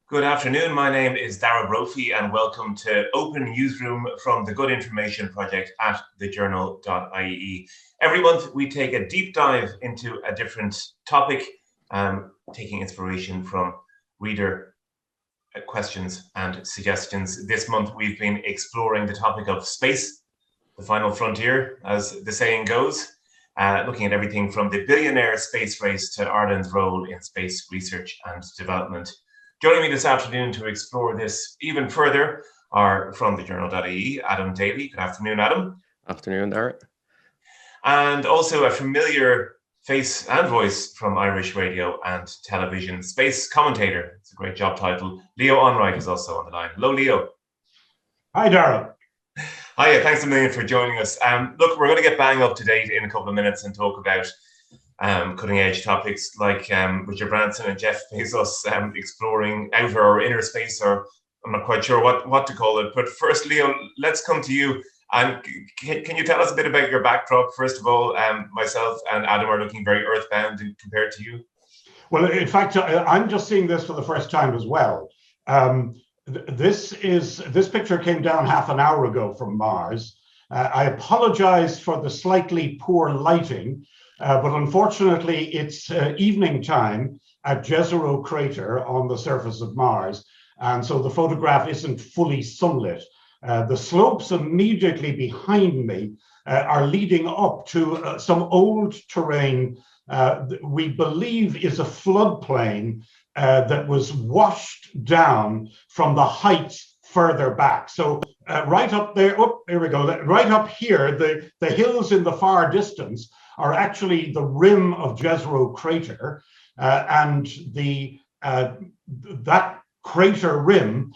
Good afternoon. My name is Dara Brophy and welcome to Open Newsroom from the Good Information Project at thejournal.ie. Every month we take a deep dive into a different topic, taking inspiration from reader questions and suggestions. This month we've been exploring the topic of space, the final frontier, as the saying goes, looking at everything from the billionaire space race to Ireland's role in space research and development. Joining me this afternoon to explore this even further are from thejournal.ie, Adam Daly. Good afternoon, Adam. Afternoon, Dara. And also a familiar face and voice from Irish radio and television, space commentator. It's a great job title. Leo Enright is also on the line. Hello, Leo. Hi, Dara. Hiya, thanks a million for joining us. Look, we're going to get bang up to date in a couple of minutes and talk about cutting edge topics like Richard Branson and Jeff Bezos exploring outer or inner space, or I'm not quite sure what to call it. But first, Leo, let's come to you. And can you tell us a bit about your backdrop? First of all, myself and Adam are looking very earthbound compared to you. Well, in fact, I'm just seeing this for the first time as well. This picture came down half an hour ago from Mars. I apologize for the slightly poor lighting. But unfortunately, it's evening time at Jezero crater on the surface of Mars. And so the photograph isn't fully sunlit. The slopes immediately behind me are leading up to some old terrain we believe is a floodplain that was washed down from the heights further back. So right up there, here we go, right up here, the hills in the far distance are actually the rim of Jezero crater, and that crater rim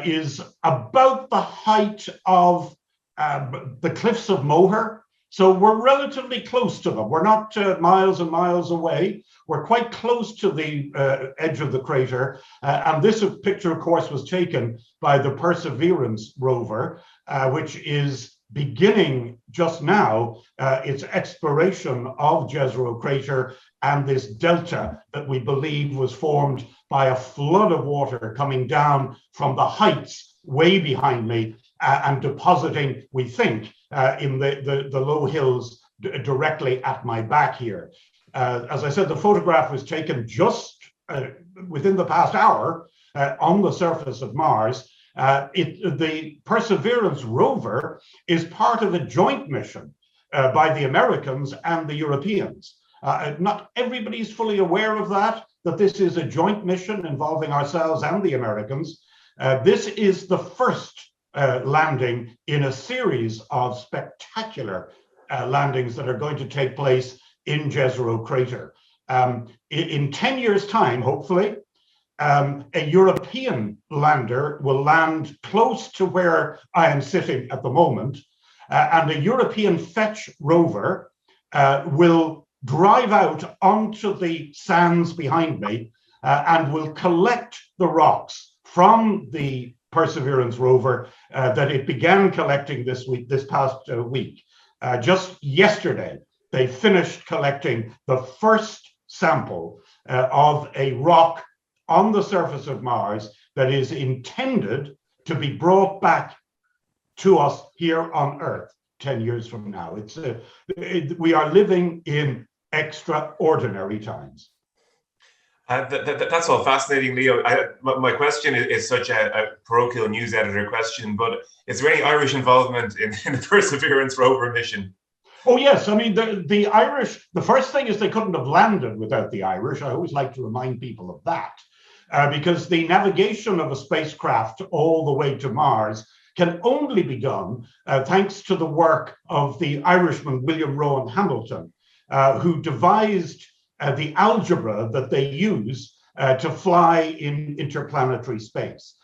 is about the height of the cliffs of Moher. So we're relatively close to them. We're not miles and miles away. We're quite close to the edge of the crater. And this picture, of course, was taken by the Perseverance rover, which is beginning just now its exploration of Jezero crater and this delta that we believe was formed by a flood of water coming down from the heights way behind me and depositing, we think, in the low hills directly at my back here. As I said, the photograph was taken just within the past hour on the surface of Mars. The Perseverance rover is part of a joint mission by the Americans and the Europeans. Not everybody's fully aware of that this is a joint mission involving ourselves and the Americans. This is the first landing in a series of spectacular landings that are going to take place in Jezero crater. In 10 years' time, hopefully, a European lander will land close to where I am sitting at the moment, and a European fetch rover will drive out onto the sands behind me and will collect the rocks from the Perseverance rover that it began collecting this past week. Just yesterday, they finished collecting the first sample of a rock on the surface of Mars that is intended to be brought back to us here on Earth 10 years from now. We are living in extraordinary times. That's all fascinating, Leo. My question is such a parochial news editor question, but is there any Irish involvement in the Perseverance rover mission? Oh, yes. I mean, the Irish, the first thing is they couldn't have landed without the Irish. I always like to remind people of that. Because the navigation of a spacecraft all the way to Mars can only be done thanks to the work of the Irishman William Rowan Hamilton, who devised the algebra that they use to fly in interplanetary space.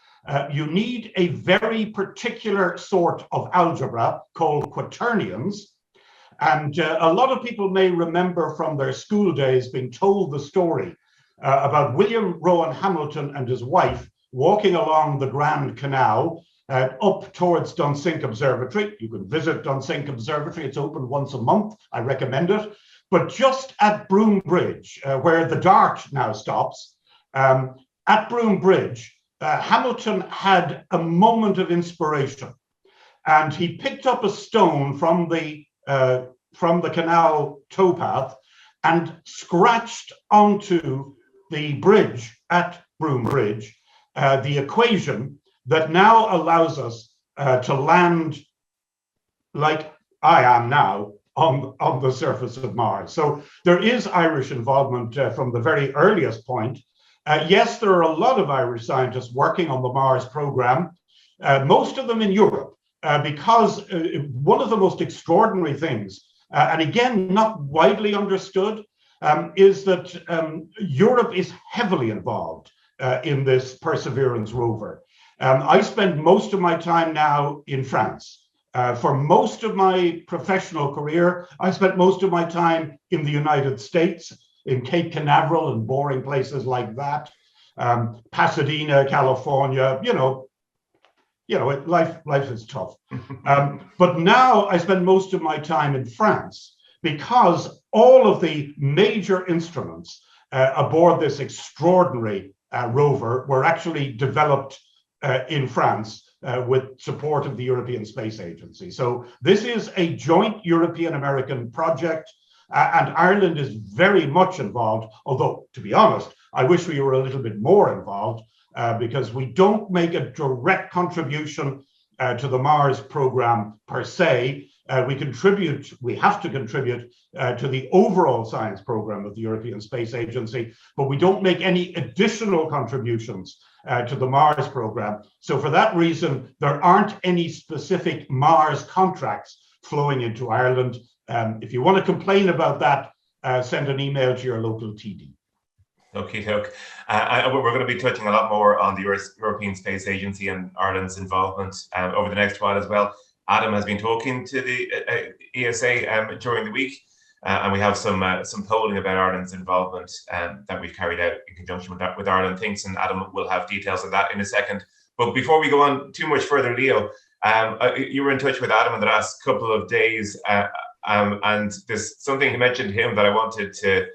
You need a very particular sort of algebra called quaternions. And a lot of people may remember from their school days being told the story about William Rowan Hamilton and his wife walking along the Grand Canal up towards Dunsink Observatory. You can visit Dunsink Observatory. It's open once a month. I recommend it. But just at Broom Bridge, where the Dart now stops, at Broom Bridge, Hamilton had a moment of inspiration, and he picked up a stone from the canal towpath and scratched onto the bridge at Broome Bridge the equation that now allows us to land like I am now on the surface of Mars. So there is Irish involvement from the very earliest point. Yes, there are a lot of Irish scientists working on the Mars program, most of them in Europe, because one of the most extraordinary things, and again, not widely understood, is that Europe is heavily involved in this Perseverance rover. I spend most of my time now in France. For most of my professional career, I spent most of my time in the United States, in Cape Canaveral and boring places like that, Pasadena, California. Life is tough. But now I spend most of my time in France, because all of the major instruments aboard this extraordinary rover were actually developed in France with support of the European Space Agency. So this is a joint European-American project, and Ireland is very much involved, although, to be honest, I wish we were a little bit more involved, because we don't make a direct contribution to the Mars program per se. We have to contribute to the overall science program of the European Space Agency, but we don't make any additional contributions to the Mars program. So for that reason, there aren't any specific Mars contracts flowing into Ireland. If you want to complain about that, send an email to your local TD. Okay, Kirk. We're going to be touching a lot more on the European Space Agency and Ireland's involvement over the next while as well. Adam has been talking to the ESA during the week, and we have some polling about Ireland's involvement that we've carried out in conjunction with Ireland Thinks, and Adam will have details of that in a second. But before we go on too much further, Leo, you were in touch with Adam in the last couple of days, and there's something he mentioned to him that I wanted to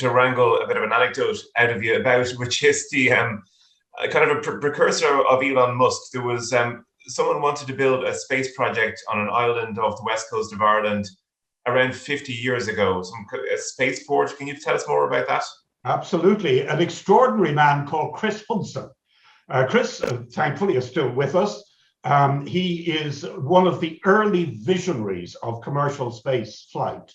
wrangle a bit of an anecdote out of you about, which is the kind of a precursor of Elon Musk. There was someone wanted to build a space project on an island off the west coast of Ireland around 50 years ago, a spaceport. Can you tell us more about that? Absolutely. An extraordinary man called Chris Hudson. Chris, thankfully, is still with us. He is one of the early visionaries of commercial space flight.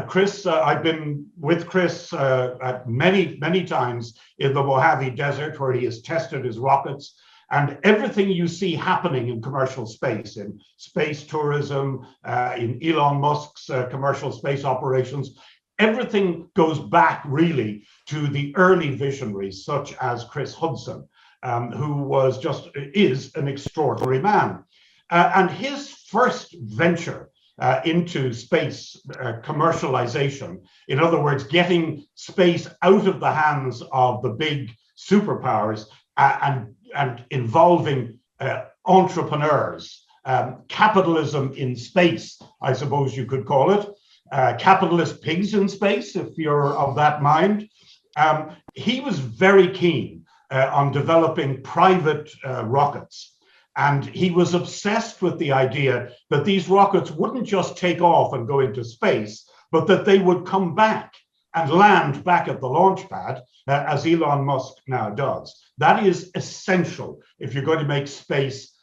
Chris, I've been with Chris at many times in the Mojave Desert, where he has tested his rockets. And everything you see happening in commercial space, in space tourism, in Elon Musk's commercial space operations, everything goes back really to the early visionaries, such as Chris Hudson, who is an extraordinary man. And his first venture into space commercialization, in other words, getting space out of the hands of the big superpowers and involving entrepreneurs, capitalism in space, I suppose you could call it, capitalist pigs in space, if you're of that mind. He was very keen on developing private rockets. And he was obsessed with the idea that these rockets wouldn't just take off and go into space, but that they would come back and land back at the launch pad, as Elon Musk now does. That is essential if you're going to make space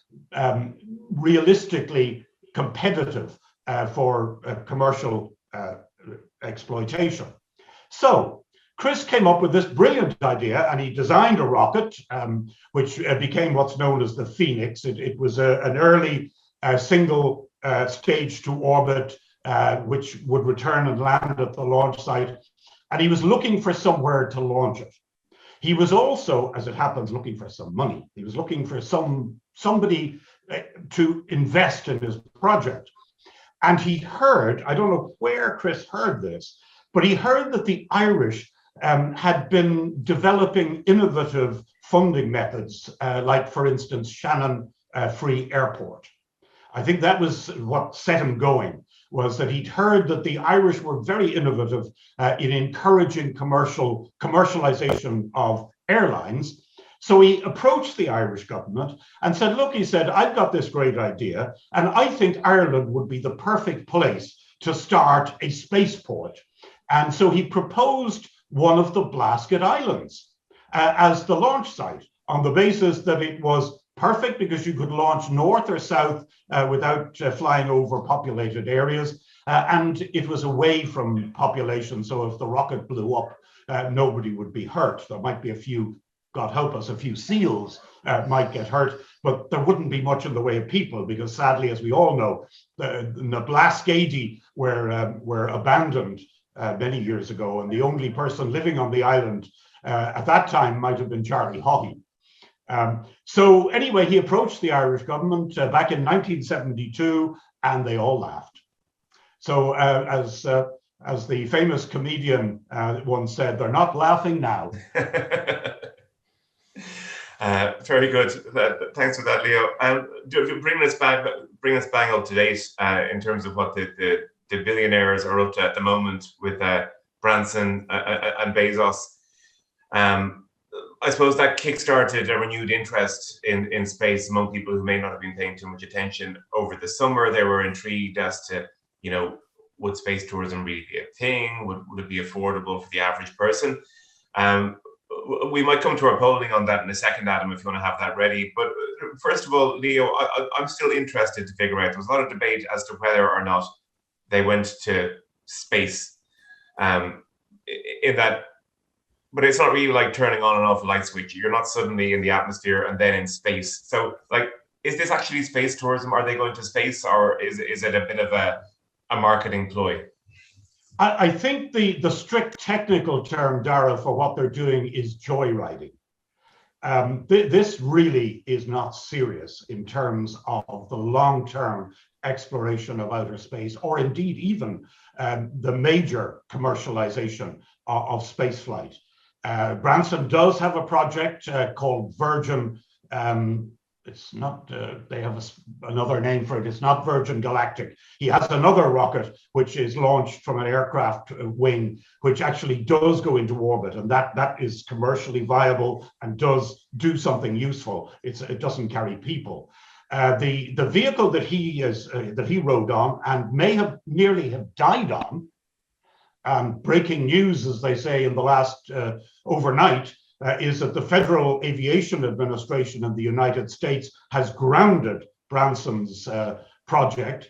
realistically competitive for commercial exploitation. So Chris came up with this brilliant idea, and he designed a rocket, which became what's known as the Phoenix. It was an early single stage to orbit, which would return and land at the launch site. And he was looking for somewhere to launch it. He was also, as it happens, looking for some money. He was looking for somebody to invest in his project. And he heard, I don't know where Chris heard this, but he heard that the Irish had been developing innovative funding methods, like, for instance, Shannon Free Airport. I think that was what set him going, was that he'd heard that the Irish were very innovative in encouraging commercialization of Airlines. So he approached the Irish government and said, look, he said, I've got this great idea, and I think Ireland would be the perfect place to start a spaceport. And so he proposed one of the Blasket Islands as the launch site on the basis that it was perfect because you could launch north or south without flying over populated areas. And it was away from population. So if the rocket blew up, nobody would be hurt. There might be a few, God help us, a few seals might get hurt, but there wouldn't be much in the way of people because sadly, as we all know, the Blaskedi were abandoned many years ago. And the only person living on the island at that time might have been Charlie Haughey. So anyway, he approached the Irish government back in 1972, and they all laughed. So as the famous comedian once said, they're not laughing now. Very good. Thanks for that, Leo. Bring us back up to date in terms of what the billionaires are up to at the moment with Branson and Bezos. I suppose that kickstarted a renewed interest in space among people who may not have been paying too much attention over the summer. They were intrigued as to, would space tourism really be a thing? Would it be affordable for the average person? We might come to our polling on that in a second, Adam, if you want to have that ready. But first of all, Leo, I'm still interested to figure out, there was a lot of debate as to whether or not they went to space in that. But it's not really like turning on and off a light switch. You're not suddenly in the atmosphere and then in space. So, is this actually space tourism? Are they going to space, or is it a bit of a marketing ploy? I think the strict technical term, Dara, for what they're doing is joyriding. This really is not serious in terms of the long-term exploration of outer space, or indeed even the major commercialization of spaceflight. Branson does have a project called Virgin. It's not, they have another name for it. It's not Virgin Galactic. He has another rocket which is launched from an aircraft wing, which actually does go into orbit, and that is commercially viable and does do something useful. It doesn't carry people. The vehicle that he rode on and may have nearly have died on. Breaking news, as they say, in the last overnight, is that the Federal Aviation Administration in the United States has grounded Branson's project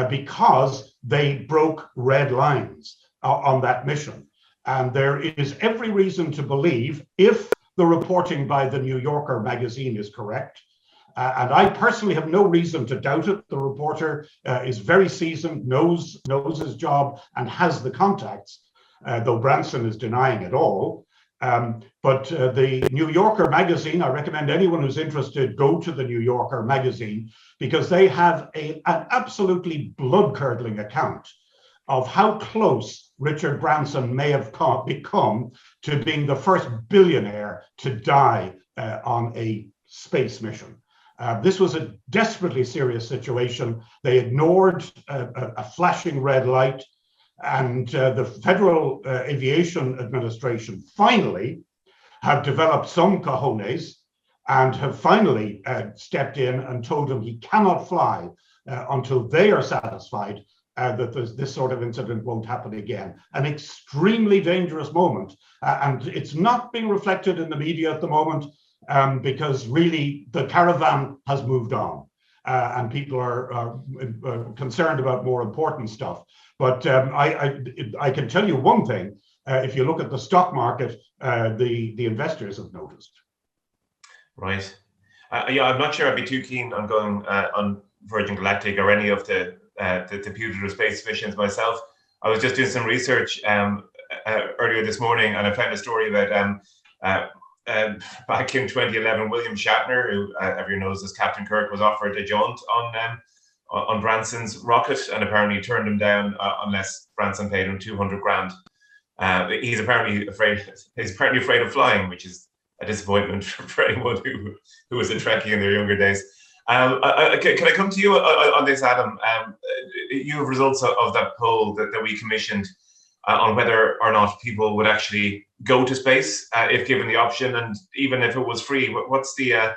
because they broke red lines on that mission. And there is every reason to believe, if the reporting by the New Yorker magazine is correct, and I personally have no reason to doubt it. The reporter is very seasoned, knows his job, and has the contacts, though Branson is denying it all. But the New Yorker magazine, I recommend anyone who's interested go to the New Yorker magazine, because they have an absolutely blood-curdling account of how close Richard Branson may have become to being the first billionaire to die on a space mission. This was a desperately serious situation. They ignored a flashing red light, and the Federal Aviation Administration finally have developed some cojones and have finally stepped in and told him he cannot fly until they are satisfied that this sort of incident won't happen again. An extremely dangerous moment, and it's not being reflected in the media at the moment. Because really the caravan has moved on and people are concerned about more important stuff. But I can tell you one thing, if you look at the stock market, the investors have noticed. Right. Yeah, I'm not sure I'd be too keen on going on Virgin Galactic or any of the putative space missions myself. I was just doing some research earlier this morning, and I found a story about back in 2011, William Shatner, who everyone knows as Captain Kirk, was offered a jaunt on Branson's rocket, and apparently turned him down unless Branson paid him 200 grand. He's apparently afraid of flying, which is a disappointment for anyone who was a Trekkie in their younger days. Can I come to you on this, Adam? You have results of that poll that we commissioned on whether or not people would actually go to space if given the option? And even if it was free, what's the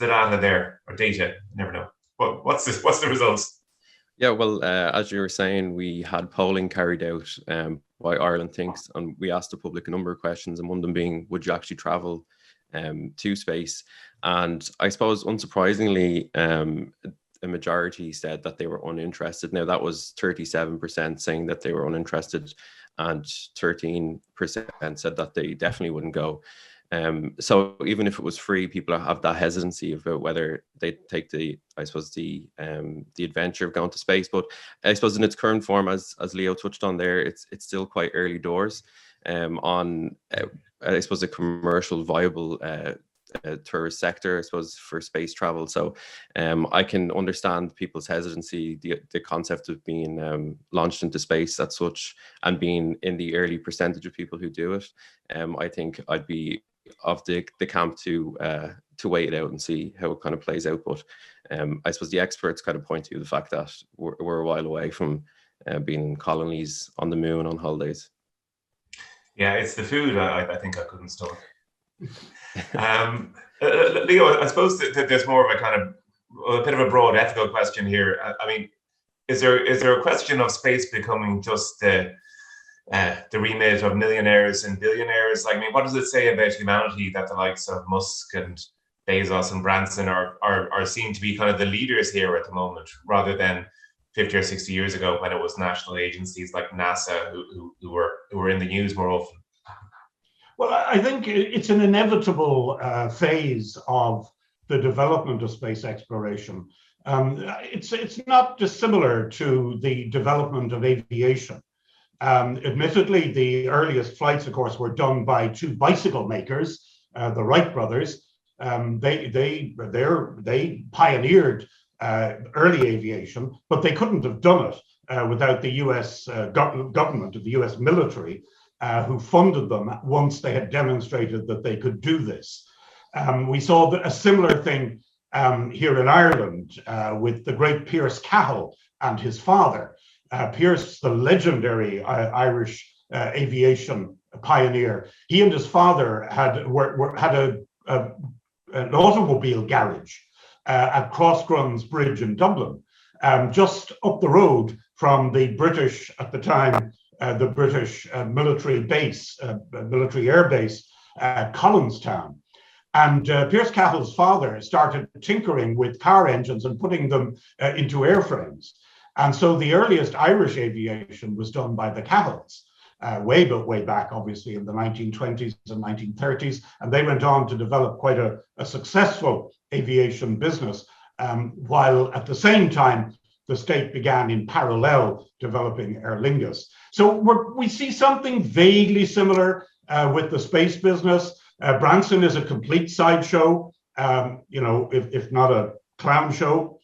data there, or data? You never know. What's the results? Yeah, well, as you were saying, we had polling carried out by Ireland Thinks, and we asked the public a number of questions, and one of them being, would you actually travel to space? And I suppose, unsurprisingly, a majority said that they were uninterested. Now, that was 37% saying that they were uninterested, and 13% said that they definitely wouldn't go. So even if it was free, people have that hesitancy about whether they take the adventure of going to space. But I suppose in its current form, as Leo touched on there, it's still quite early doors on I suppose a commercial viable tourist sector, I suppose, for space travel. So I can understand people's hesitancy, the concept of being launched into space as such, and being in the early percentage of people who do it. I think I'd be of the camp to wait it out and see how it kind of plays out. But I suppose the experts kind of point to the fact that we're a while away from being colonies on the moon on holidays. Yeah, it's the food I think I couldn't stomach. Leo, I suppose that there's more of a bit of a broad ethical question here. I mean, is there a question of space becoming just the remit of millionaires and billionaires? Like, I mean, what does it say about humanity that the likes of Musk and Bezos and Branson are seen to be kind of the leaders here at the moment, rather than 50 or 60 years ago when it was national agencies like NASA who were in the news more often? Well, I think it's an inevitable phase of the development of space exploration. It's not dissimilar to the development of aviation. Admittedly, the earliest flights, of course, were done by two bicycle makers, the Wright brothers. They pioneered early aviation, but they couldn't have done it without the U.S. government, of the U.S. military, who funded them once they had demonstrated that they could do this. We saw a similar thing here in Ireland with the great Pierce Cahill and his father. Pierce, the legendary Irish aviation pioneer, he and his father had an automobile garage at Crossgruns Bridge in Dublin, just up the road from the British, at the time, the British military base, military air base, Collinstown. And Pierce Cahill's father started tinkering with car engines and putting them into airframes. And so the earliest Irish aviation was done by the Cahills, way back, obviously, in the 1920s and 1930s. And they went on to develop quite a successful aviation business, while at the same time, the state began in parallel developing Aer Lingus. So we see something vaguely similar with the space business. Branson is a complete sideshow, if not a clown show.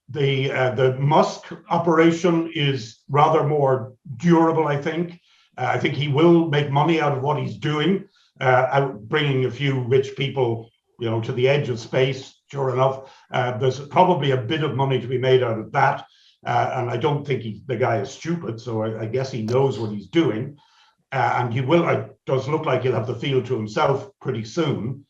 The Musk operation is rather more durable, I think. I think he will make money out of what he's doing, bringing a few rich people, to the edge of space. Sure enough, there's probably a bit of money to be made out of that. And I don't think the guy is stupid, so I guess he knows what he's doing. And it does look like he'll have the field to himself pretty soon.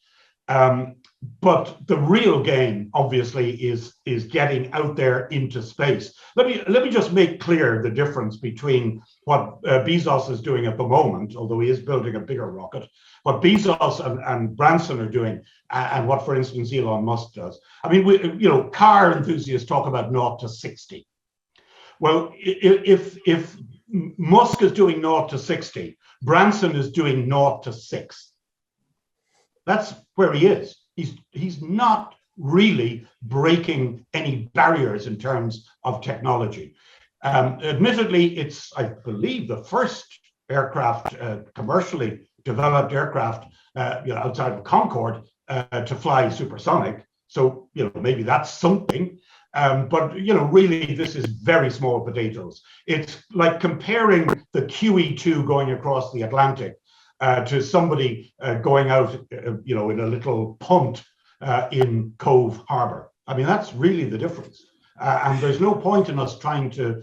But the real game, obviously, is getting out there into space. Let me just make clear the difference between what Bezos is doing at the moment, although he is building a bigger rocket, what Bezos and Branson are doing, and what, for instance, Elon Musk does. I mean, car enthusiasts talk about 0 to 60. Well, if Musk is doing 0 to 60, Branson is doing 0 to 6. That's where he is. He's not really breaking any barriers in terms of technology. Admittedly, it's, I believe, the first aircraft, commercially developed aircraft, outside of Concorde, to fly supersonic. So, maybe that's something. But, really, this is very small potatoes. It's like comparing the QE2 going across the Atlantic to somebody going out, in a little punt in Cove Harbour. I mean, that's really the difference. And there's no point in us trying to,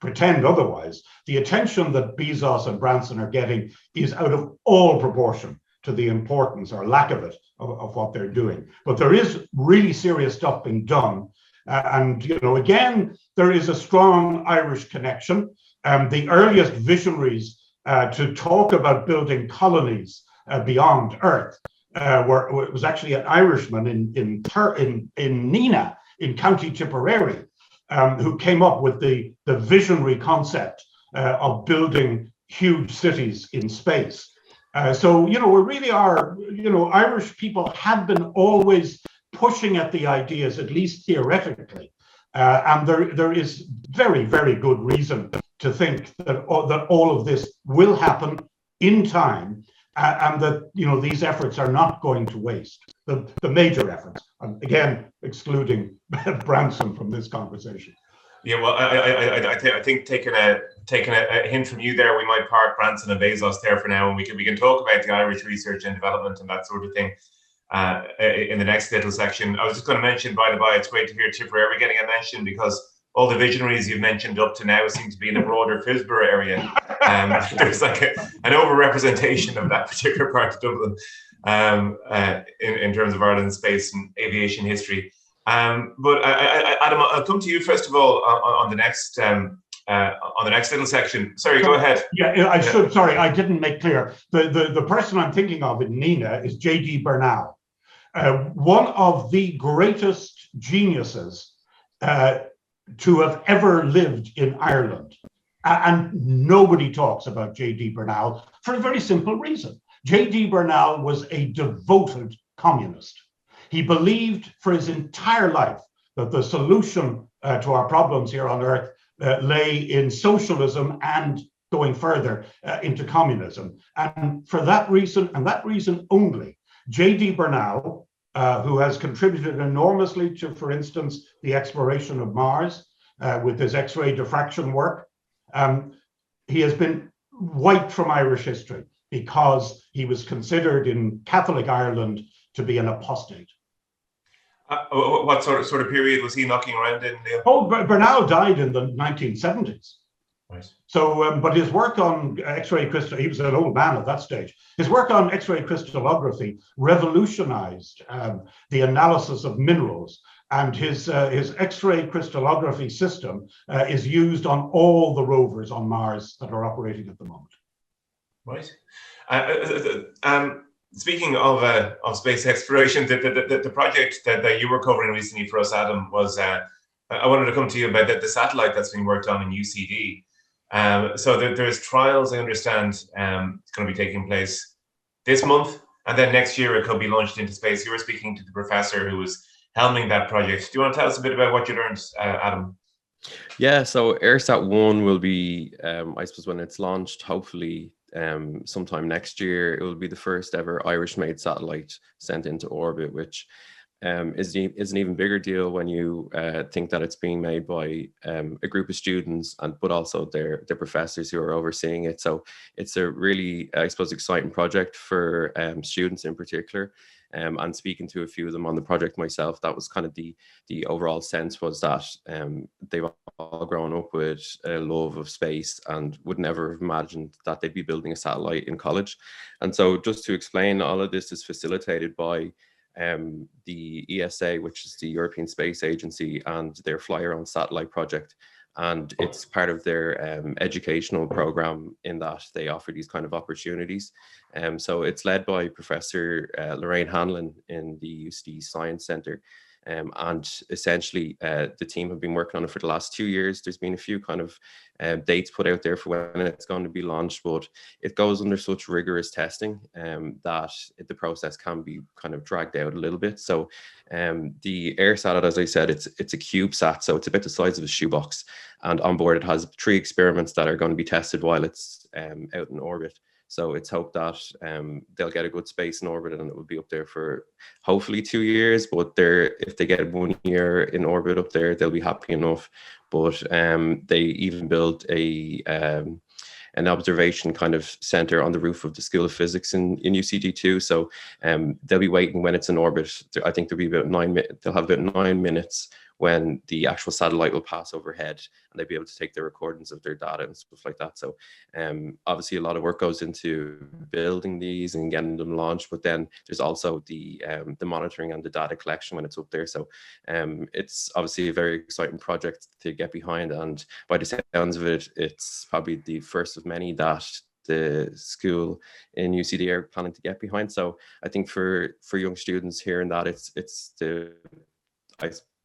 pretend otherwise. The attention that Bezos and Branson are getting is out of all proportion to the importance or lack of it of what they're doing. But there is really serious stuff being done. And again, there is a strong Irish connection. The earliest visionaries to talk about building colonies beyond Earth was actually an Irishman in Neenah in County Tipperary, who came up with the visionary concept of building huge cities in space. So we really are, Irish people have been always pushing at the ideas, at least theoretically, and there is very, very good reason to think that all of this will happen in time, and that these efforts are not going to waste. The major efforts, again, excluding Branson from this conversation. Yeah, well, I think taking a hint from you there, we might park Branson and Bezos there for now, and we can talk about the Irish research and development and that sort of thing in the next little section. I was just going to mention, by the by, it's great to hear Tipperary getting a mention, because all the visionaries you've mentioned up to now seem to be in the broader Fisborough area. There's like an overrepresentation of that particular part of Dublin in terms of Ireland's space and aviation history. But Adam, I'll come to you first of all on the next little section. Sorry, go ahead. Yeah, I should. Sorry, I didn't make clear. The person I'm thinking of in Neenah is J.D. Bernal, one of the greatest geniuses to have ever lived in Ireland. And nobody talks about J.D. Bernal for a very simple reason. J.D. Bernal was a devoted communist. He believed for his entire life that the solution to our problems here on Earth lay in socialism and going further into communism. And for that reason, and that reason only, J.D. Bernal, who has contributed enormously to, for instance, the exploration of Mars with his X-ray diffraction work, he has been wiped from Irish history because he was considered in Catholic Ireland to be an apostate. What sort of period was he knocking around in? Bernal died in the 1970s. Right. So, but his work on X-ray crystal, he was an old man at that stage. His work on X-ray crystallography revolutionized the analysis of minerals, and his X-ray crystallography system is used on all the rovers on Mars that are operating at the moment. Right. Speaking of space exploration, the project that you were covering recently for us, Adam, was I wanted to come to you about the satellite that's being worked on in UCD. So there's trials, I understand, it's going to be taking place this month, and then next year it could be launched into space. You were speaking to the professor who was helming that project. Do you want to tell us a bit about what you learned, Adam? Yeah, so AirSat-1 will be, I suppose, when it's launched, hopefully sometime next year, it will be the first ever Irish-made satellite sent into orbit, which is an even bigger deal when you think that it's being made by a group of students, but also their professors who are overseeing it. So it's a really, I suppose, exciting project for students in particular. And speaking to a few of them on the project myself, that was kind of the overall sense, was that they've all grown up with a love of space and would never have imagined that they'd be building a satellite in college. And so just to explain, all of this is facilitated by the ESA, which is the European Space Agency, and their Fly Your Own Satellite project. And it's part of their educational program, in that they offer these kind of opportunities. So it's led by Professor Lorraine Hanlon in the UCD Science Centre. And essentially, the team have been working on it for the last 2 years. There's been a few kind of dates put out there for when it's going to be launched, but it goes under such rigorous testing that the process can be kind of dragged out a little bit. So the AirSat, as I said, it's a CubeSat, so it's about the size of a shoebox. And on board, it has 3 experiments that are going to be tested while it's out in orbit. So it's hoped that they'll get a good space in orbit, and it will be up there for hopefully 2 years. But if they get 1 year in orbit up there, they'll be happy enough. But they even built an observation kind of center on the roof of the School of Physics in UCD2. So they'll be waiting when it's in orbit. I think there'll be about they'll have about 9 minutes when the actual satellite will pass overhead, and they'll be able to take the recordings of their data and stuff like that. So obviously a lot of work goes into building these and getting them launched, but then there's also the monitoring and the data collection when it's up there. So it's obviously a very exciting project to get behind, and by the sounds of it, it's probably the first of many that the school in UCD are planning to get behind. So I think for young students hearing that,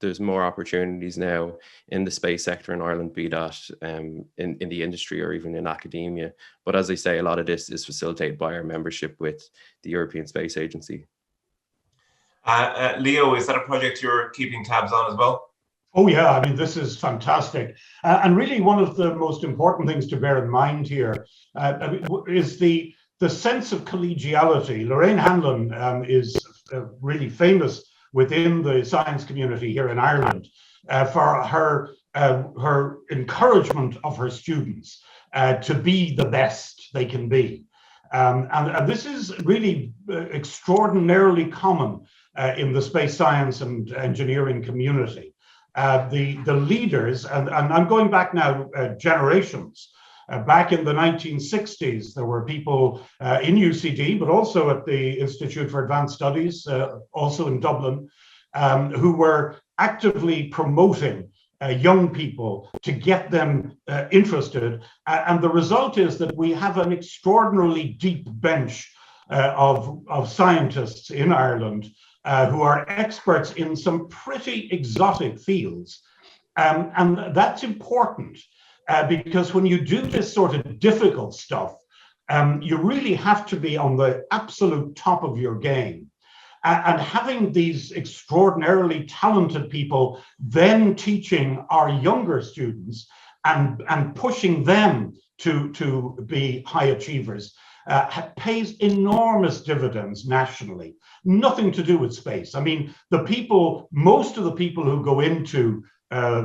there's more opportunities now in the space sector in Ireland, be that in the industry or even in academia. But as I say, a lot of this is facilitated by our membership with the European Space Agency. Leo, is that a project you're keeping tabs on as well? Oh yeah, I mean, this is fantastic. And really one of the most important things to bear in mind here is the sense of collegiality. Lorraine Hanlon is really famous within the science community here in Ireland for her encouragement of her students to be the best they can be. And this is really extraordinarily common in the space science and engineering community. The leaders, and I'm going back now generations, back in the 1960s, there were people in UCD, but also at the Institute for Advanced Studies, also in Dublin, who were actively promoting young people to get them interested. And the result is that we have an extraordinarily deep bench of scientists in Ireland who are experts in some pretty exotic fields. And that's important because when you do this sort of difficult stuff, you really have to be on the absolute top of your game. And having these extraordinarily talented people then teaching our younger students and pushing them to be high achievers pays enormous dividends nationally. Nothing to do with space. I mean, most of the people who go into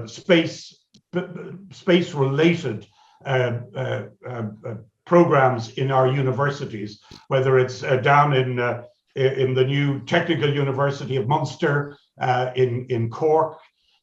space-related programs in our universities, whether it's down in the new Technical University of Munster, in Cork,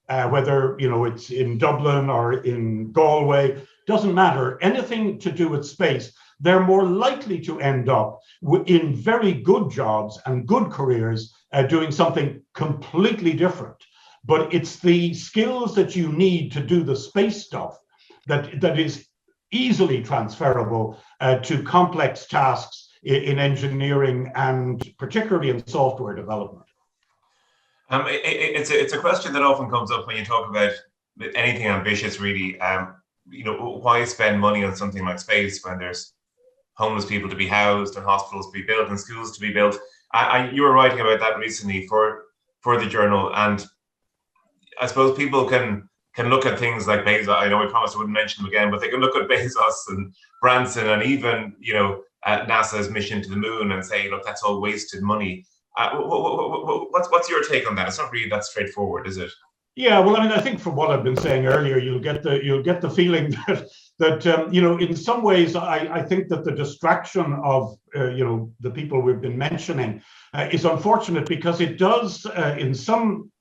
whether it's in Dublin or in Galway, doesn't matter. Anything to do with space, they're more likely to end up in very good jobs and good careers doing something completely different. But it's the skills that you need to do the space stuff that is easily transferable to complex tasks in engineering and particularly in software development. It's a question that often comes up when you talk about anything ambitious, really. Why spend money on something like space when there's homeless people to be housed and hospitals to be built and schools to be built? You were writing about that recently for the journal, and I suppose people can look at things like Bezos. I know we promised I wouldn't mention them again, but they can look at Bezos and Branson and even NASA's mission to the moon and say, look, that's all wasted money. What's your take on that? It's not really that straightforward, is it? Yeah, well, I mean, I think from what I've been saying earlier, you'll get the feeling that in some ways, I think that the distraction of the people we've been mentioning is unfortunate because it does in some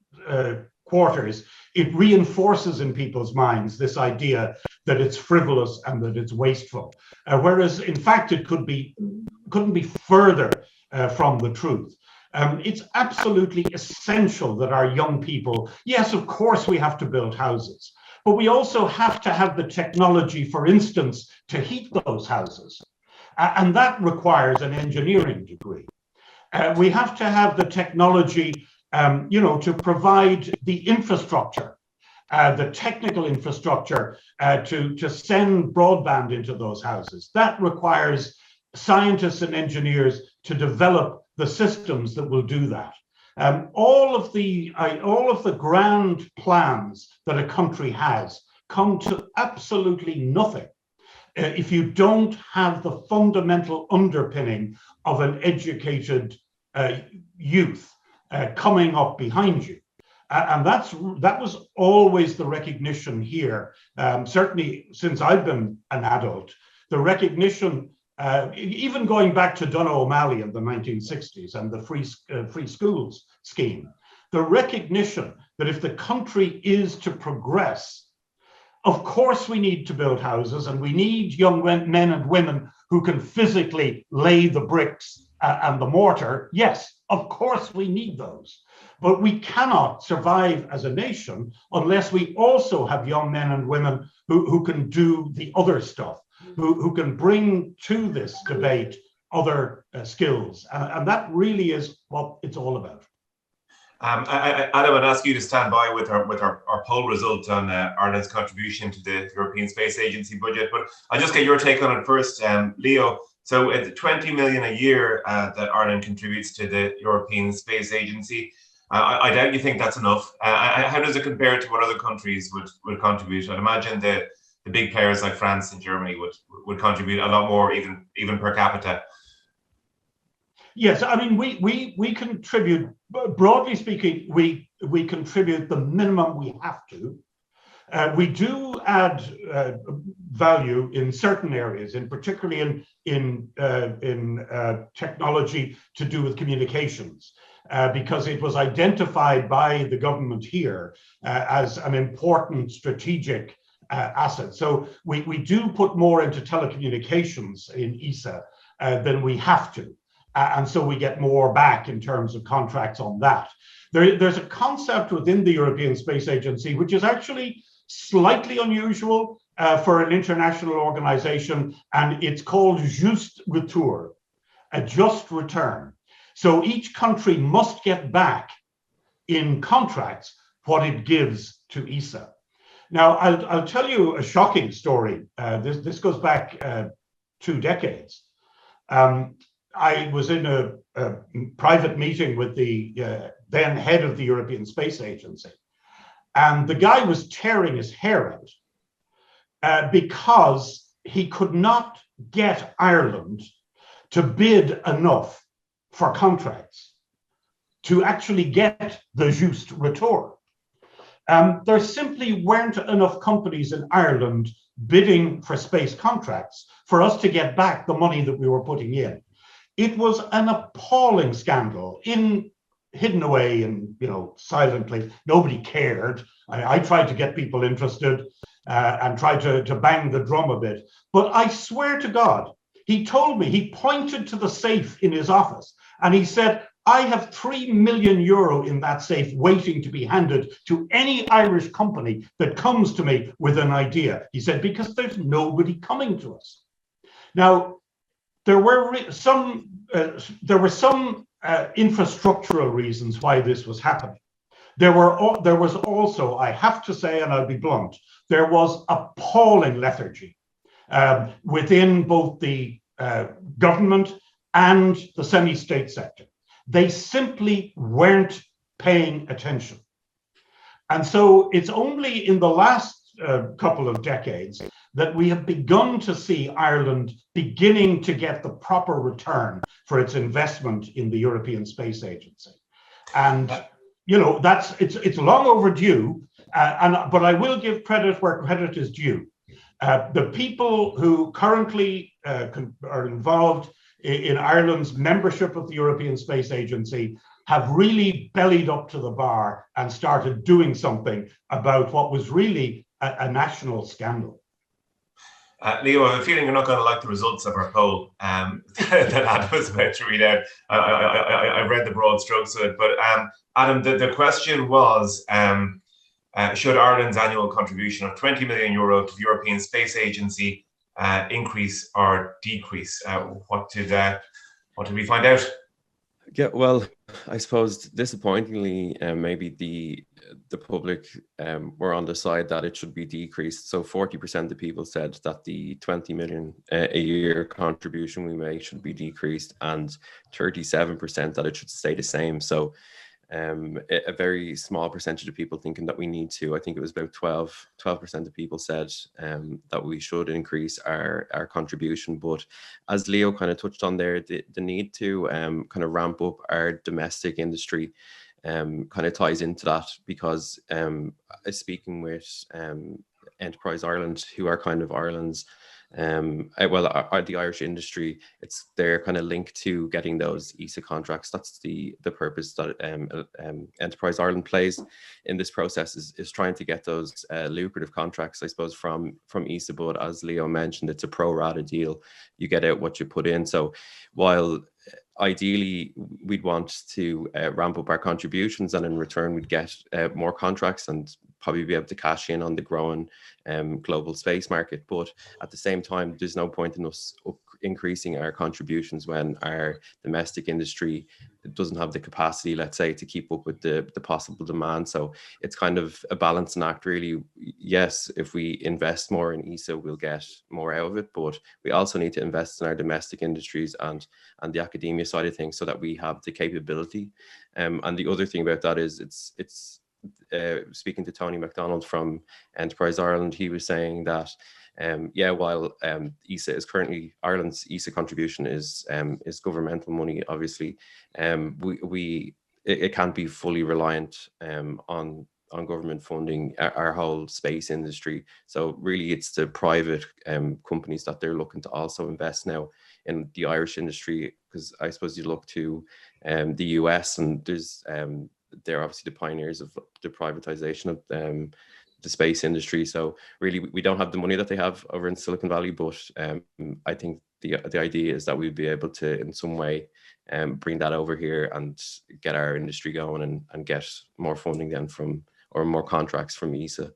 quarters, it reinforces in people's minds this idea that it's frivolous and that it's wasteful, whereas in fact it couldn't be further from the truth. It's absolutely essential that our young people, yes, of course we have to build houses, but we also have to have the technology, for instance, to heat those houses. And that requires an engineering degree. We have to have the technology, to provide the infrastructure, the technical infrastructure to send broadband into those houses. That requires scientists and engineers to develop the systems that will do that. All of the grand plans that a country has come to absolutely nothing if you don't have the fundamental underpinning of an educated youth coming up behind you. And that was always the recognition here, certainly since I've been an adult, the recognition, even going back to Donogh O'Malley in the 1960s and the free schools scheme, the recognition that if the country is to progress, of course we need to build houses, and we need young men and women who can physically lay the bricks and the mortar. Yes, of course we need those. But we cannot survive as a nation unless we also have young men and women who can do the other stuff, who can bring to this debate other skills. And that really is what it's all about. Adam, I'd ask you to stand by with our poll result on Ireland's contribution to the European Space Agency budget, but I'll just get your take on it first, Leo. So it's 20 million a year that Ireland contributes to the European Space Agency. I doubt you think that's enough. How does it compare to what other countries would contribute? I'd imagine the big players like France and Germany would contribute a lot more, even per capita. Yes, I mean, we contribute, broadly speaking, we contribute the minimum we have to. We do add value in certain areas, in particularly in technology to do with communications, because it was identified by the government here as an important strategic asset. So we do put more into telecommunications in ESA than we have to. And so we get more back in terms of contracts on that. There's a concept within the European Space Agency, which is actually slightly unusual for an international organization, and it's called juste retour, a just return. So each country must get back in contracts what it gives to ESA. Now, I'll tell you a shocking story. This goes back 2 decades. I was in a private meeting with the then head of the European Space Agency, and the guy was tearing his hair out because he could not get Ireland to bid enough for contracts to actually get the juste retour. There simply weren't enough companies in Ireland bidding for space contracts for us to get back the money that we were putting in. It was an appalling scandal, hidden away and silently. Nobody cared. I tried to get people interested and tried to bang the drum a bit. But I swear to God, he told me, he pointed to the safe in his office and he said, I have €3 million in that safe waiting to be handed to any Irish company that comes to me with an idea. He said, because there's nobody coming to us. Now, there were some infrastructural reasons why this was happening. There was also, I have to say, and I'll be blunt, there was appalling lethargy within both the government and the semi-state sector. They simply weren't paying attention. And so it's only in the last couple of decades that we have begun to see Ireland beginning to get the proper return for its investment in the European Space Agency. And, it's long overdue, but I will give credit where credit is due. The people who currently are involved in Ireland's membership of the European Space Agency have really bellied up to the bar and started doing something about what was really a national scandal. Leo, I have a feeling you're not going to like the results of our poll that Adam was about to read out. I read the broad strokes of it, but Adam, the question was, should Ireland's annual contribution of €20 million to the European Space Agency increase or decrease? What did we find out? Yeah, well, I suppose disappointingly, maybe the public were on the side that it should be decreased. So 40% of people said that the 20 million a year contribution we make should be decreased, and 37% that it should stay the same. So a very small percentage of people thinking that we need to. I think it was about 12% of people said that we should increase our contribution. But as Leo kind of touched on there, the need to kind of ramp up our domestic industry kind of ties into that, because speaking with Enterprise Ireland, who are kind of Ireland's The Irish industry, they're kind of linked to getting those ESA contracts. That's the purpose that Enterprise Ireland plays in this process, is trying to get those lucrative contracts, I suppose, from ESA. But as Leo mentioned, it's a pro rata deal. You get out what you put in. So while ideally we'd want to ramp up our contributions, and in return we'd get more contracts and probably be able to cash in on the growing global space market. But at the same time, there's no point in us increasing our contributions when our domestic industry doesn't have the capacity, let's say, to keep up with the possible demand. So it's kind of a balancing act, really. Yes, if we invest more in ESA, we'll get more out of it, but we also need to invest in our domestic industries and the academia side of things, so that we have the capability. And the other thing about that is it's speaking to Tony MacDonald from Enterprise Ireland, he was saying that while ESA is currently, Ireland's ESA contribution is governmental money, obviously, it can't be fully reliant on government funding our whole space industry. So really it's the private companies that they're looking to also invest now in the Irish industry, because I suppose you look to the US, and they're obviously the pioneers of the privatization of the space industry. So really we don't have the money that they have over in Silicon Valley, but I think the idea is that we'd be able to in some way bring that over here and get our industry going and get more funding then or more contracts from ESA.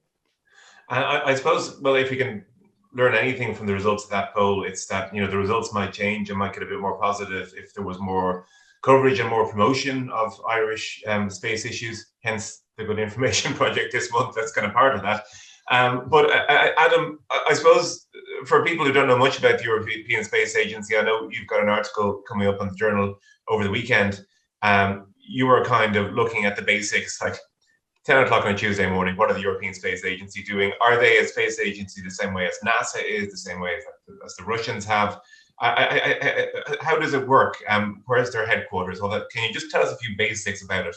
I suppose, well, if you can learn anything from the results of that poll, it's that, the results might change and might get a bit more positive if there was more coverage and more promotion of Irish space issues, hence the Good Information Project this month. That's kind of part of that. But Adam, I suppose for people who don't know much about the European Space Agency, I know you've got an article coming up on the journal over the weekend. You were kind of looking at the basics, like 10 o'clock on a Tuesday morning, what are the European Space Agency doing? Are they a space agency the same way as NASA is, the same way as the Russians have? How does it work? Where's their headquarters? All that. Can you just tell us a few basics about it?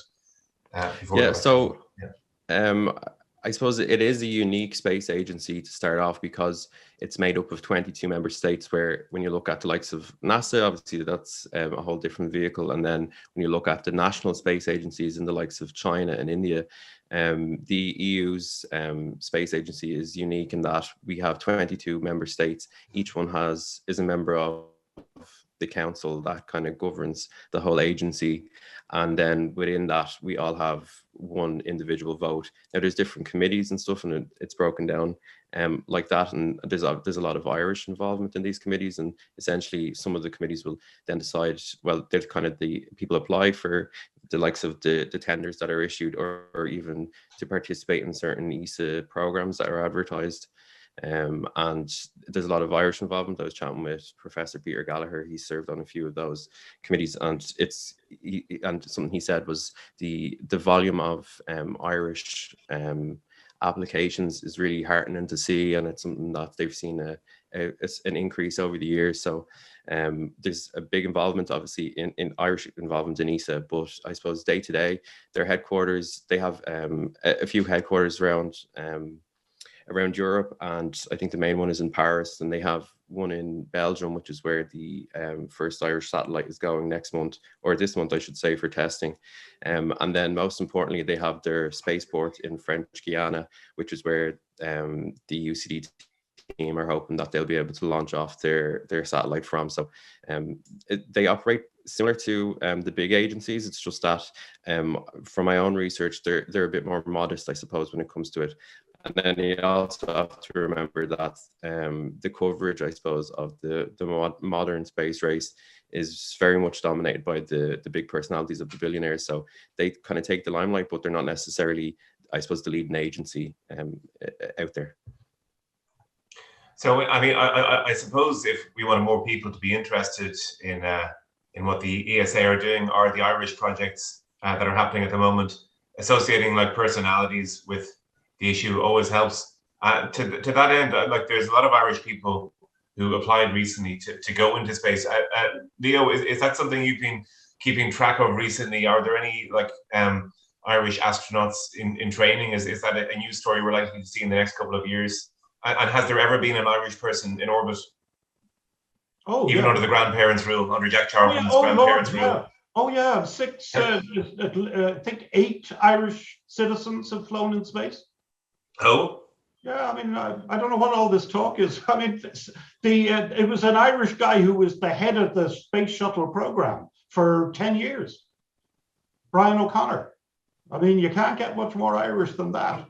I suppose it is a unique space agency to start off, because it's made up of 22 member states, where when you look at the likes of NASA, obviously that's a whole different vehicle. And then when you look at the national space agencies in the likes of China and India, the EU's space agency is unique in that we have 22 member states. Each one is a member of the council that kind of governs the whole agency. And then within that, we all have one individual vote. Now there's different committees and stuff, and it's broken down like that. And there's a lot of Irish involvement in these committees. And essentially some of the committees will then decide, well, they're kind of the people apply for the likes of the tenders that are issued, or even to participate in certain ESA programs that are advertised. And there's a lot of Irish involvement. I was chatting with Professor Peter Gallagher. He served on a few of those committees, and something he said was the volume of Irish applications is really heartening to see, and it's something that they've seen an increase over the years. So there's a big involvement, obviously, in Irish involvement in ESA, but I suppose day to day, their headquarters, they have a few headquarters around Europe, and I think the main one is in Paris, and they have one in Belgium, which is where the first Irish satellite is going next month, or this month, I should say, for testing. And then most importantly, they have their spaceport in French Guiana, which is where the UCD team are hoping that they'll be able to launch off their satellite from. So they operate similar to the big agencies. It's just that from my own research, they're a bit more modest, I suppose, when it comes to it. And then you also have to remember that the coverage, I suppose, of the modern space race is very much dominated by the big personalities of the billionaires. So they kind of take the limelight, but they're not necessarily, I suppose, the leading agency out there. So, I mean, I suppose if we want more people to be interested in what the ESA are doing, or the Irish projects that are happening at the moment, associating like personalities with the issue always helps. To that end, like there's a lot of Irish people who applied recently to go into space. Leo, is that something you've been keeping track of recently? Are there any like Irish astronauts in training? Is that a news story we're likely to see in the next couple of years? And has there ever been an Irish person in orbit? Oh, even yeah. under the grandparents' rule, under Jack Charlton's Oh, grandparents' Lord, rule. yeah. Oh, yeah. Six, I think 8 Irish citizens have flown in space. Oh? Yeah, I mean, I don't know what all this talk is. I mean, it was an Irish guy who was the head of the space shuttle program for 10 years, Brian O'Connor. I mean, you can't get much more Irish than that.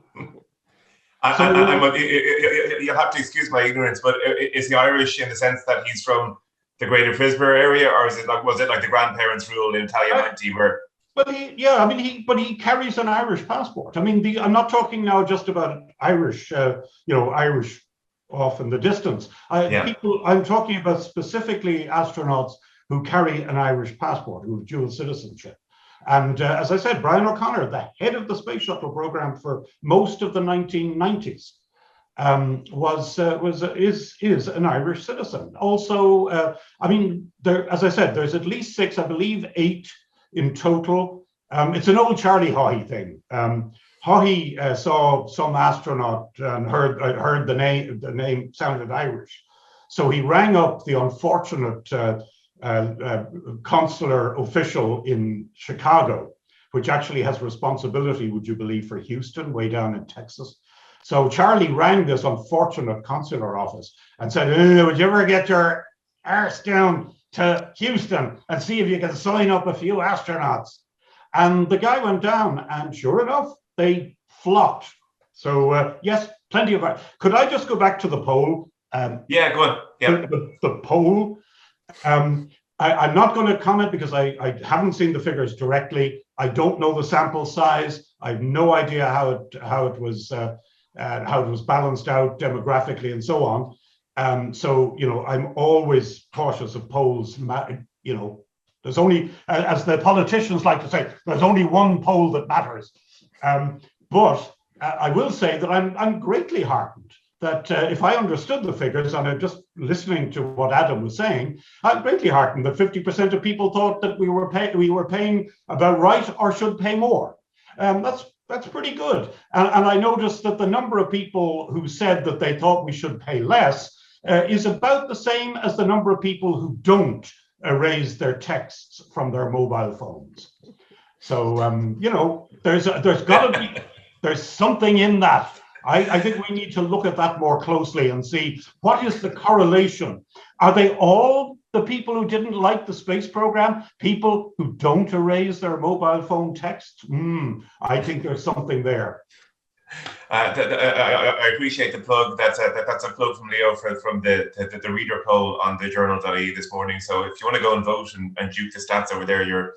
You have to excuse my ignorance, but is he Irish in the sense that he's from the Greater Frisbee area, or is it like, was it like the grandparents' rule in Italian 90 where? But he carries an Irish passport. I mean, I'm not talking now just about Irish, Irish off in the distance. I'm talking about specifically astronauts who carry an Irish passport, who have dual citizenship. And as I said, Brian O'Connor, the head of the space shuttle program for most of the 1990s, is an Irish citizen. Also, as I said, there's at least 6, I believe 8 in total. It's an old Charlie Haughey thing. Haughey saw some astronaut and heard the name sounded Irish, so he rang up the unfortunate consular official in Chicago, which actually has responsibility, would you believe, for Houston, way down in Texas. So Charlie rang this unfortunate consular office and said, would you ever get your arse down to Houston and see if you can sign up a few astronauts? And the guy went down, and sure enough, they flocked. So yes, plenty of. Could I just go back to the poll? Yeah, go on. Yeah. The poll. I'm not going to comment because I haven't seen the figures directly. I don't know the sample size. I have no idea how it was balanced out demographically and so on. So I'm always cautious of polls. There's only, as the politicians like to say, there's only one poll that matters. But I will say that I'm greatly heartened that if I understood the figures, and I'm just listening to what Adam was saying, I'm greatly heartened that 50% of people thought that we were paying about right or should pay more. That's pretty good. And I noticed that the number of people who said that they thought we should pay less is about the same as the number of people who don't erase their texts from their mobile phones. So there's something in that. I think we need to look at that more closely and see what is the correlation. Are they all the people who didn't like the space program, people who don't erase their mobile phone texts? I think there's something there. I appreciate the plug. That's a plug from Leo from the reader poll on the journal.ie this morning. So if you want to go and vote and juke the stats over there, your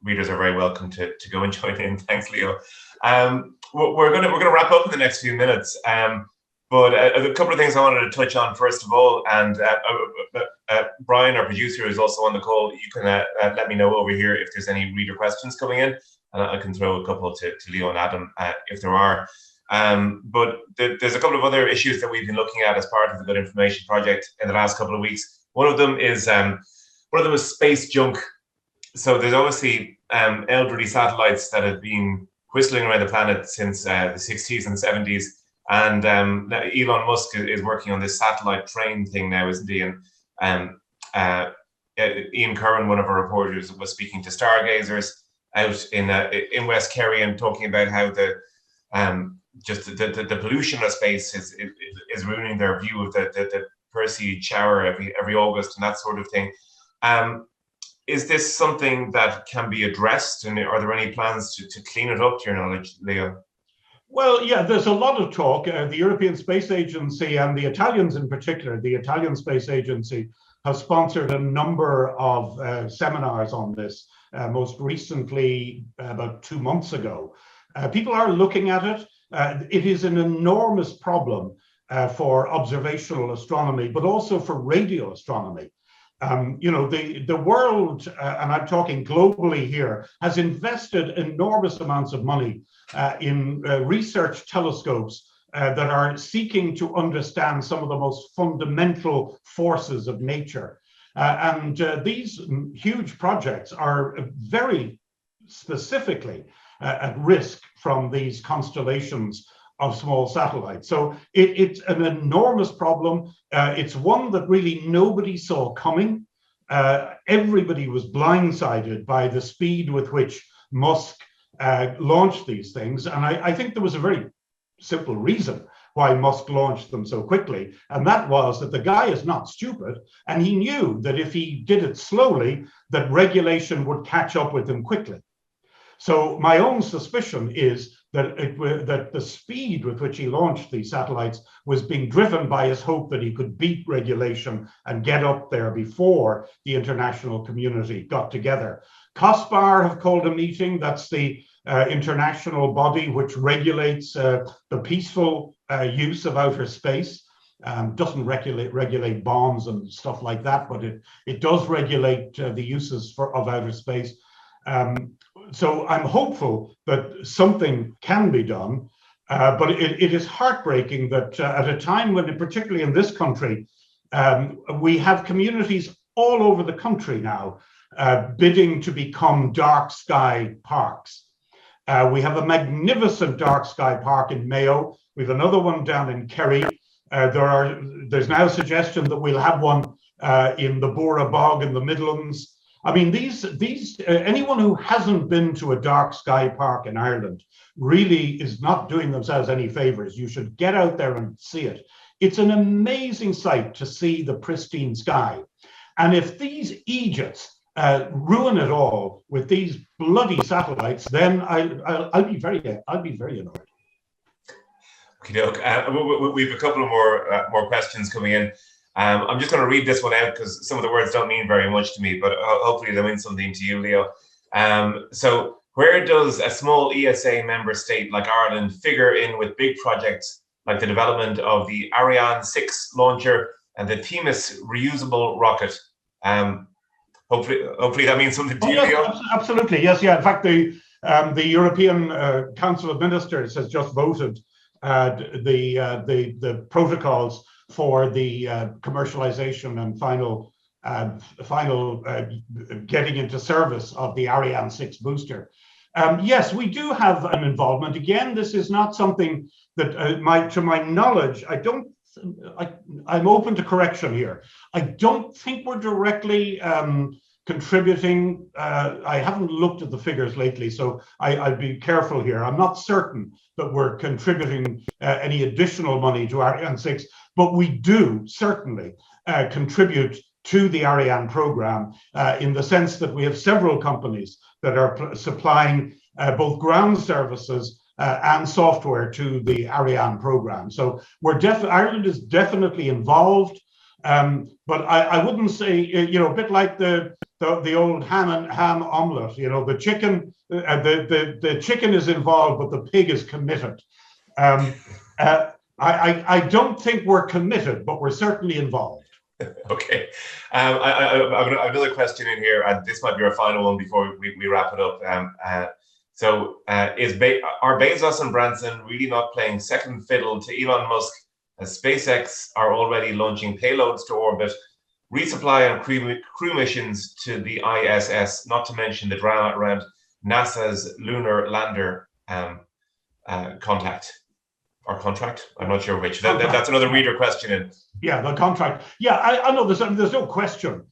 readers are very welcome to go and join in. Thanks, Leo. We're gonna wrap up in the next few minutes. But a couple of things I wanted to touch on first of all, and Brian, our producer, is also on the call. You can let me know over here if there's any reader questions coming in, and I can throw a couple to Leo and Adam if there are. But there's a couple of other issues that we've been looking at as part of the Good Information Project in the last couple of weeks. One of them is space junk. So there's obviously elderly satellites that have been whistling around the planet since the 60s and 70s. And Elon Musk is working on this satellite train thing now, isn't he? And Ian Curran, one of our reporters, was speaking to stargazers out in West Kerry and talking about how the pollution of space is ruining their view of the Perseid shower every August and that sort of thing. Is this something that can be addressed, and are there any plans to clean it up, to your knowledge, Leo? Well, yeah, there's a lot of talk. The European Space Agency and the Italians in particular, the Italian Space Agency, have sponsored a number of seminars on this, most recently about 2 months ago. People are looking at it. It is an enormous problem for observational astronomy, but also for radio astronomy. The world, and I'm talking globally here, has invested enormous amounts of money in research telescopes that are seeking to understand some of the most fundamental forces of nature. And these huge projects are very specifically at risk from these constellations of small satellites. So it's an enormous problem. It's one that really nobody saw coming. Everybody was blindsided by the speed with which Musk launched these things. And I think there was a very simple reason why Musk launched them so quickly. And that was that the guy is not stupid. And he knew that if he did it slowly, that regulation would catch up with him quickly. So my own suspicion is that that the speed with which he launched these satellites was being driven by his hope that he could beat regulation and get up there before the international community got together. COSPAR have called a meeting. That's the international body which regulates the peaceful use of outer space. Doesn't regulate bombs and stuff like that, but it does regulate the uses of outer space. So I'm hopeful that something can be done, but it is heartbreaking that at a time when, particularly in this country, we have communities all over the country now bidding to become dark sky parks. We have a magnificent dark sky park in Mayo. We have another one down in Kerry. There's now a suggestion that we'll have one in the Bora Bog in the Midlands. I mean, anyone who hasn't been to a dark sky park in Ireland really is not doing themselves any favors. You should get out there and see it. It's an amazing sight to see the pristine sky. And if these Egypts ruin it all with these bloody satellites, then I'll be very annoyed. Okay, we have a couple of more questions coming in. I'm just going to read this one out because some of the words don't mean very much to me, but hopefully they'll mean something to you, Leo. So where does a small ESA member state like Ireland figure in with big projects like the development of the Ariane 6 launcher and the Themis reusable rocket? Hopefully that means something to you, Leo. Absolutely, yes, yeah. In fact, the European Council of Ministers has just voted the protocols for the commercialization and final getting into service of the Ariane 6 booster. Yes, we do have an involvement. Again, this is not something that, to my knowledge, I'm open to correction here. I don't think we're directly contributing. I haven't looked at the figures lately, so I'd be careful here. I'm not certain that we're contributing any additional money to Ariane 6, but we do certainly contribute to the Ariane program in the sense that we have several companies that are supplying both ground services and software to the Ariane program. So Ireland is definitely involved, but I wouldn't say, a bit like the old ham omelet, the chicken, the chicken is involved, but the pig is committed. I don't think we're committed, but we're certainly involved. Okay. I have another question in here, and this might be our final one before we wrap it up. Are Bezos and Branson really not playing second fiddle to Elon Musk, as SpaceX are already launching payloads to orbit, resupply and crew missions to the ISS, not to mention the drama around NASA's lunar lander contract? I'm not sure which. That's another reader question. Yeah, the contract. Yeah, I know there's no question.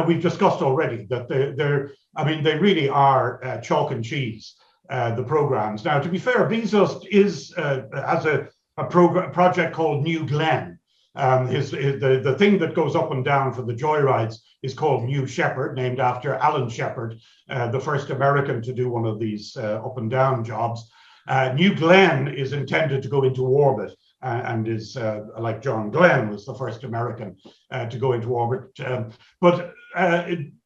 We've discussed already that they really are chalk and cheese, the programs. Now, to be fair, Bezos has a project called New Glenn. The thing that goes up and down for the joyrides is called New Shepard, named after Alan Shepard, the first American to do one of these up and down jobs. New Glenn is intended to go into orbit and is like John Glenn was the first American to go into orbit. But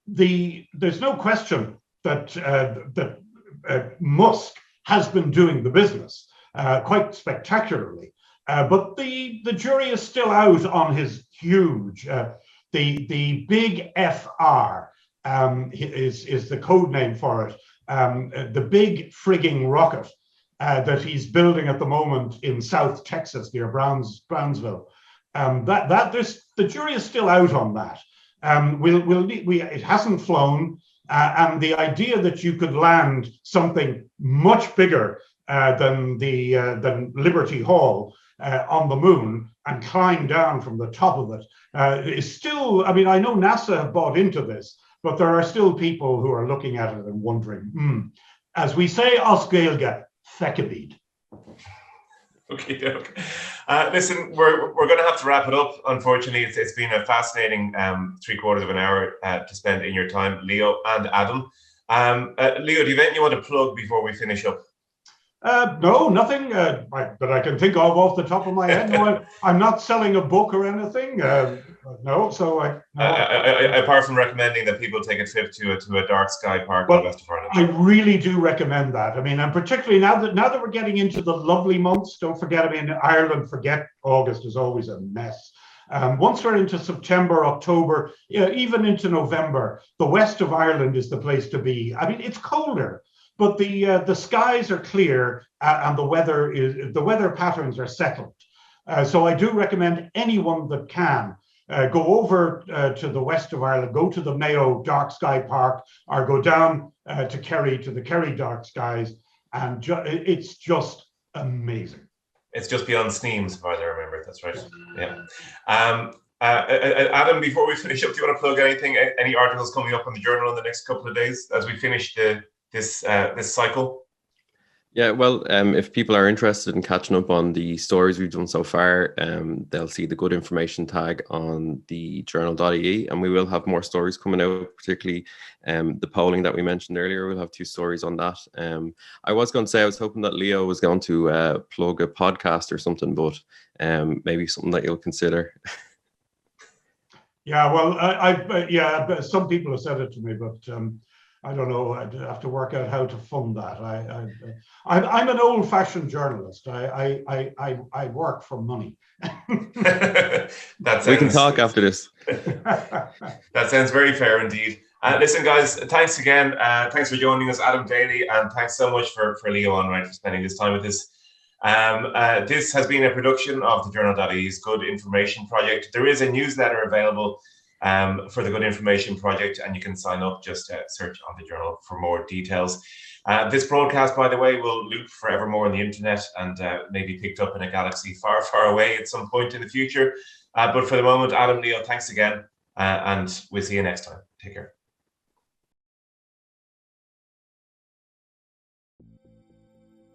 there's no question that Musk has been doing the business quite spectacularly. But the jury is still out on his huge, the big FR is the code name for it, the big frigging rocket that he's building at the moment in South Texas near Brownsville. The jury is still out on that. It hasn't flown, and the idea that you could land something much bigger than Liberty Hall on the moon and climb down from the top of it is still, I mean, I know NASA have bought into this, but there are still people who are looking at it and wondering, as we say, Osgailga, feckabid. Okay. Listen, we're going to have to wrap it up. Unfortunately, it's been a fascinating 3/4 of an hour to spend in your time, Leo and Adam. Leo, do you have anything you want to plug before we finish up? No, nothing that I can think of off the top of my head. No, I'm not selling a book or anything. No, so apart from recommending that people take a trip to a dark sky park in the west of Ireland. I really do recommend that. I mean, and particularly now that we're getting into the lovely months, don't forget, I mean, Ireland, forget August is always a mess. Once we're into September, October, even into November, the west of Ireland is the place to be. I mean, it's colder, but the skies are clear and the weather patterns are settled. So I do recommend anyone that can go over to the west of Ireland, go to the Mayo Dark Sky Park, or go down to Kerry, to the Kerry Dark Skies, and it's just amazing. It's just beyond Sneems, if I remember. That's right. Yeah. Adam, before we finish up, do you want to plug anything? Any articles coming up on the journal in the next couple of days as we finish this cycle? Yeah, well, if people are interested in catching up on the stories we've done so far, they'll see the good information tag on the journal.ie, and we will have more stories coming out, particularly the polling that we mentioned earlier. We'll have 2 stories on that. I was going to say I was hoping that Leo was going to plug a podcast or something, but maybe something that you'll consider. Yeah, well, some people have said it to me, but I don't know. I'd have to work out how to fund that. I'm an old-fashioned journalist. I work for money. We can talk after this. That sounds very fair indeed. Listen, guys, thanks again. Thanks for joining us, Adam Daly, and thanks so much for Leo Enright for spending this time with us. This has been a production of the journal.ie's Good Information Project. There is a newsletter available for the Good Information Project, and you can sign up. Just search on the journal for more details. This broadcast, by the way, will loop forevermore on the internet and maybe picked up in a galaxy far, far away at some point in the future. But for the moment, Adam, Leo, thanks again, and we'll see you next time. Take care.